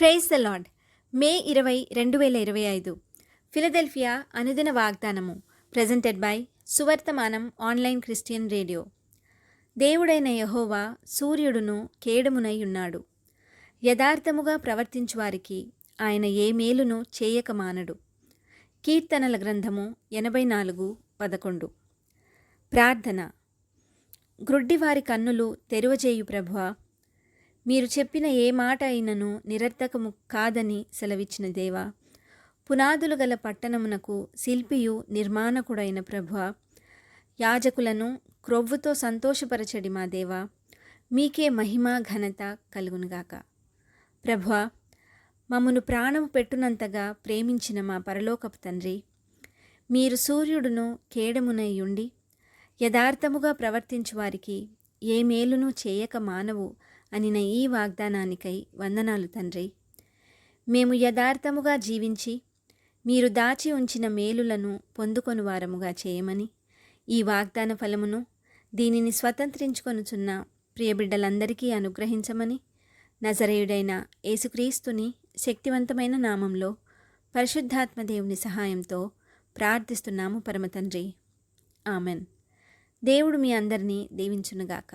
Praise the lord. May 20, 2025 Philadelphia అనుదిన వాగ్దానము presented by Suvarthamanam online christian radio. దేవుడైన యెహోవా సూర్యుడును కేడమునై ఉన్నాడు. యథార్థముగా ప్రవర్తించువారికి ఆయన ఏ మేలును చేయక మానడు. కీర్తనల గ్రంథము 84:11. ప్రార్థన. గ్రుడ్డివారి కన్నులు తెరువజేయు ప్రభువా, మీరు చెప్పిన ఏ మాట అయినను నిరర్థకము కాదని సెలవిచ్చిన దేవా, పునాదులు గల పట్టణమునకు శిల్పియు నిర్మాణకుడైన ప్రభువా, యాజకులను క్రొవ్వుతో సంతోషపరచడి మా దేవా, మీకే మహిమ ఘనత కలుగునుగాక. ప్రభువా, మమ్మను ప్రాణము పెట్టునంతగా ప్రేమించిన మా పరలోకపు తండ్రి, మీరు సూర్యుడును కేడమునై ఉండి యథార్థముగా ప్రవర్తించు వారికి ఏ మేలును చేయక మానవు అనిన ఈ వాగ్దానానికై వందనాలు తండ్రి. మేము యథార్థముగా జీవించి మీరు దాచి ఉంచిన మేలులను పొందుకొని వారముగా చేయమని, ఈ వాగ్దాన ఫలమును దీనిని స్వతంత్రించుకొనుచున్న ప్రియబిడ్డలందరికీ అనుగ్రహించమని, నజరేయుడైన యేసుక్రీస్తుని శక్తివంతమైన నామంలో పరిశుద్ధాత్మదేవుని సహాయంతో ప్రార్థిస్తున్నాము పరమతండ్రి. ఆమెన్. దేవుడు మీ అందరినీ దీవించునుగాక.